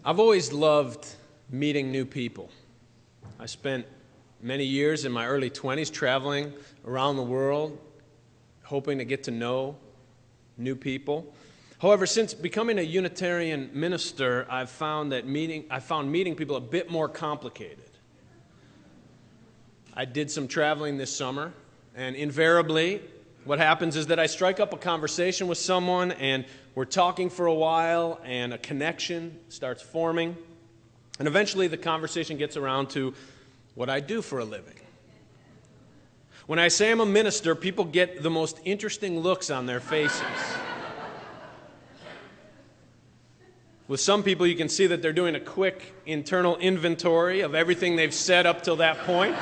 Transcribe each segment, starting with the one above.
I've always loved meeting new people. I spent many years in my early 20s traveling around the world, hoping to get to know new people. However, since becoming a Unitarian minister, I've found meeting people a bit more complicated. I did some traveling this summer, and invariably, what happens is that I strike up a conversation with someone, and we're talking for a while, and a connection starts forming, and eventually the conversation gets around to what I do for a living. When I say I'm a minister, people get the most interesting looks on their faces. With some people, you can see that they're doing a quick internal inventory of everything they've said up till that point,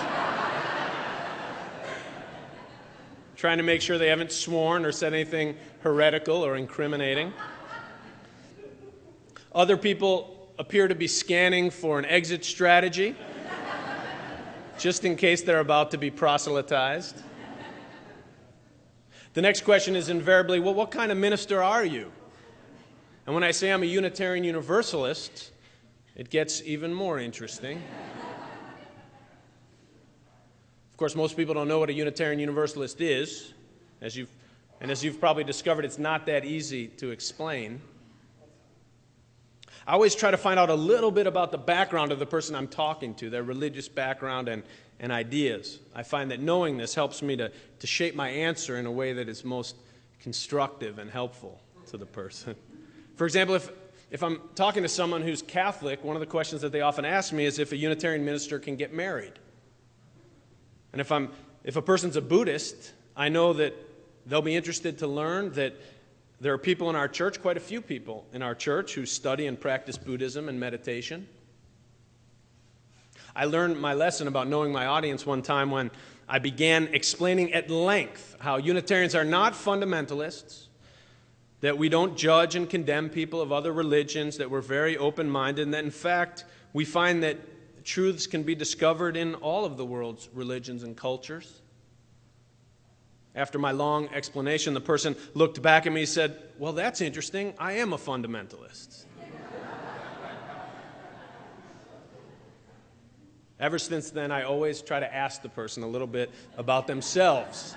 trying to make sure they haven't sworn or said anything heretical or incriminating. Other people appear to be scanning for an exit strategy, just in case they're about to be proselytized. The next question is invariably, well, what kind of minister are you? And when I say I'm a Unitarian Universalist, it gets even more interesting. Of course, most people don't know what a Unitarian Universalist is. As you've probably discovered, it's not that easy to explain. I always try to find out a little bit about the background of the person I'm talking to, their religious background and ideas. I find that knowing this helps me to shape my answer in a way that is most constructive and helpful to the person. For example, if I'm talking to someone who's Catholic, one of the questions that they often ask me is if a Unitarian minister can get married. And if a person's a Buddhist, I know that they'll be interested to learn that there are people in our church, quite a few people in our church, who study and practice Buddhism and meditation. I learned my lesson about knowing my audience one time when I began explaining at length how Unitarians are not fundamentalists, that we don't judge and condemn people of other religions, that we're very open-minded, and that in fact we find that truths can be discovered in all of the world's religions and cultures. After my long explanation, the person looked back at me and said, well, that's interesting. I am a fundamentalist. Ever since then, I always try to ask the person a little bit about themselves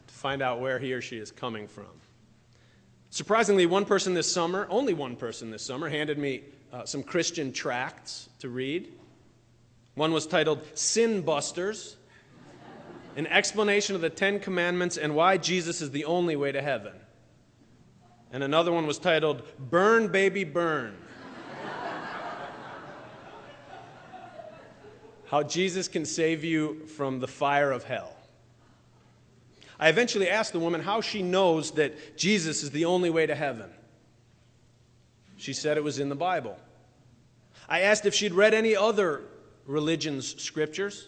to find out where he or she is coming from. Surprisingly, only one person this summer, handed me some Christian tracts to read. One was titled Sin Busters, an explanation of the Ten Commandments and why Jesus is the only way to heaven. And another one was titled Burn, Baby, Burn, how Jesus can save you from the fire of hell. I eventually asked the woman how she knows that Jesus is the only way to heaven. She said it was in the Bible. I asked if she'd read any other religion's scriptures,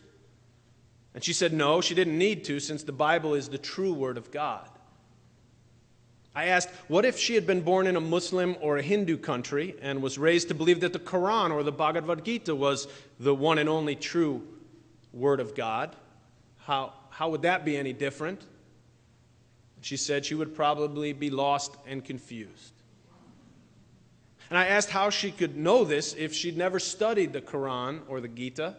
and she said no, she didn't need to, since the Bible is the true Word of God. I asked, what if she had been born in a Muslim or a Hindu country and was raised to believe that the Quran or the Bhagavad Gita was the one and only true Word of God? How would that be any different? She said she would probably be lost and confused. And I asked how she could know this if she'd never studied the Quran or the Gita.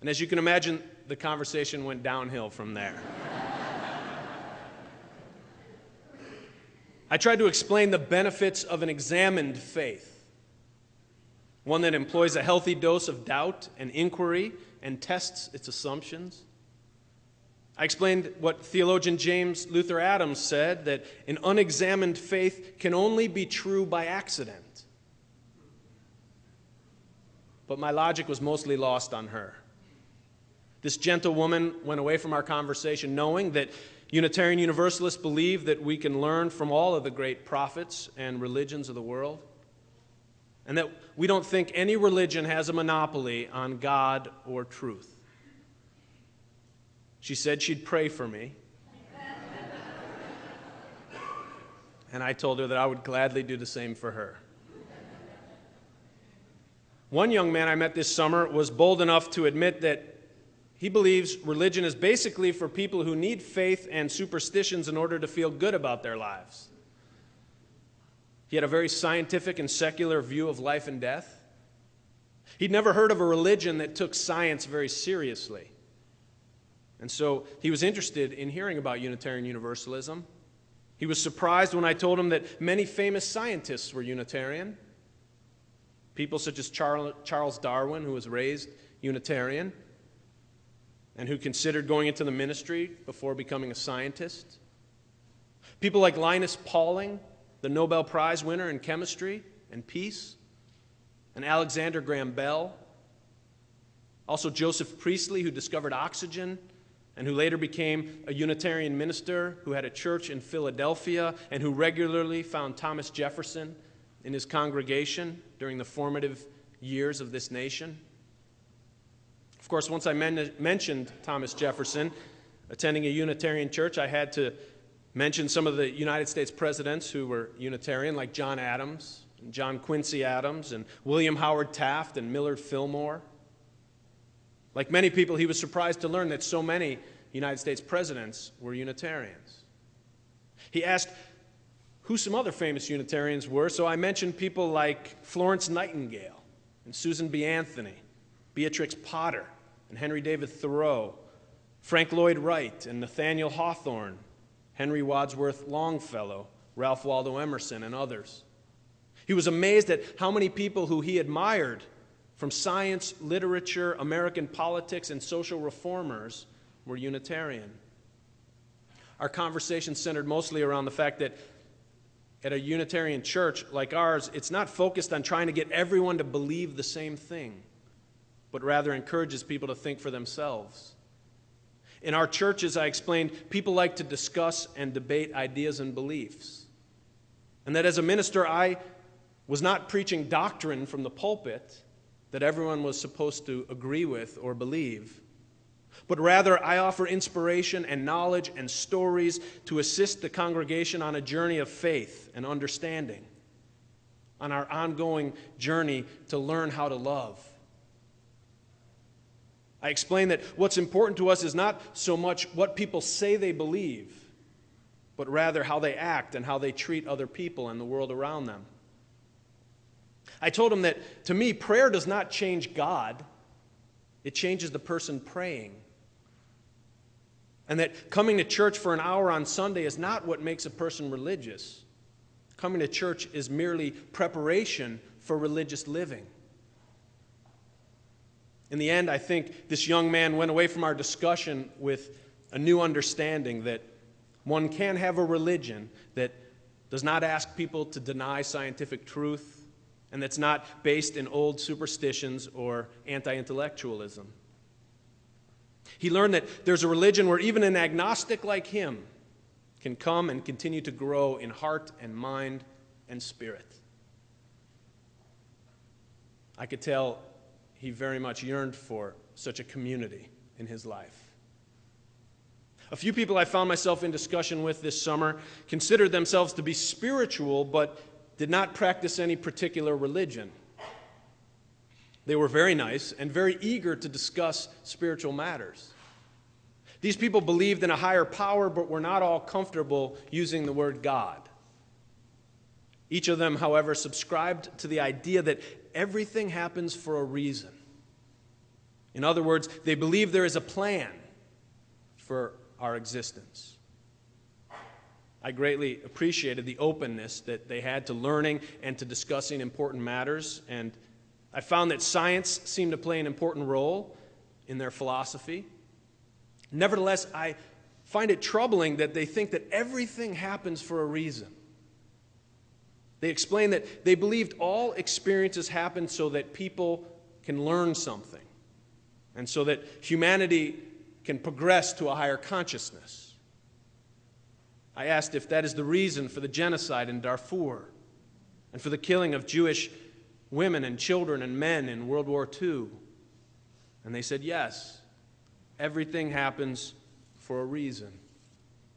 And as you can imagine, the conversation went downhill from there. I tried to explain the benefits of an examined faith, one that employs a healthy dose of doubt and inquiry and tests its assumptions. I explained what theologian James Luther Adams said, that an unexamined faith can only be true by accident. But my logic was mostly lost on her. This gentle woman went away from our conversation knowing that Unitarian Universalists believe that we can learn from all of the great prophets and religions of the world, and that we don't think any religion has a monopoly on God or truth. She said she'd pray for me, and I told her that I would gladly do the same for her. One young man I met this summer was bold enough to admit that he believes religion is basically for people who need faith and superstitions in order to feel good about their lives. He had a very scientific and secular view of life and death. He'd never heard of a religion that took science very seriously. And so he was interested in hearing about Unitarian Universalism. He was surprised when I told him that many famous scientists were Unitarian. People such as Charles Darwin, who was raised Unitarian and who considered going into the ministry before becoming a scientist. People like Linus Pauling, the Nobel Prize winner in chemistry and peace, and Alexander Graham Bell. Also Joseph Priestley, who discovered oxygen and who later became a Unitarian minister who had a church in Philadelphia and who regularly found Thomas Jefferson in his congregation during the formative years of this nation. Of course, once I mentioned Thomas Jefferson attending a Unitarian church, I had to mention some of the United States presidents who were Unitarian, like John Adams, and John Quincy Adams, and William Howard Taft, and Millard Fillmore. Like many people, he was surprised to learn that so many United States presidents were Unitarians. He asked who some other famous Unitarians were, so I mentioned people like Florence Nightingale, and Susan B. Anthony, Beatrix Potter, and Henry David Thoreau, Frank Lloyd Wright, and Nathaniel Hawthorne, Henry Wadsworth Longfellow, Ralph Waldo Emerson, and others. He was amazed at how many people who he admired from science, literature, American politics, and social reformers were Unitarian. Our conversation centered mostly around the fact that at a Unitarian church like ours, it's not focused on trying to get everyone to believe the same thing, but rather encourages people to think for themselves. In our churches, I explained, people like to discuss and debate ideas and beliefs. And that as a minister, I was not preaching doctrine from the pulpit that everyone was supposed to agree with or believe, but rather I offer inspiration and knowledge and stories to assist the congregation on a journey of faith and understanding, on our ongoing journey to learn how to love. I explain that what's important to us is not so much what people say they believe, but rather how they act and how they treat other people and the world around them. I told him that, to me, prayer does not change God. It changes the person praying. And that coming to church for an hour on Sunday is not what makes a person religious. Coming to church is merely preparation for religious living. In the end, I think this young man went away from our discussion with a new understanding that one can have a religion that does not ask people to deny scientific truth and that's not based in old superstitions or anti-intellectualism. He learned that there's a religion where even an agnostic like him can come and continue to grow in heart and mind and spirit. I could tell he very much yearned for such a community in his life. A few people I found myself in discussion with this summer considered themselves to be spiritual, but did not practice any particular religion. They were very nice and very eager to discuss spiritual matters. These people believed in a higher power, but were not all comfortable using the word God. Each of them, however, subscribed to the idea that everything happens for a reason. In other words, they believe there is a plan for our existence. I greatly appreciated the openness that they had to learning and to discussing important matters, and I found that science seemed to play an important role in their philosophy. Nevertheless, I find it troubling that they think that everything happens for a reason. They explain that they believed all experiences happen so that people can learn something, and so that humanity can progress to a higher consciousness. I asked if that is the reason for the genocide in Darfur and for the killing of Jewish women and children and men in World War II. And they said, yes, everything happens for a reason.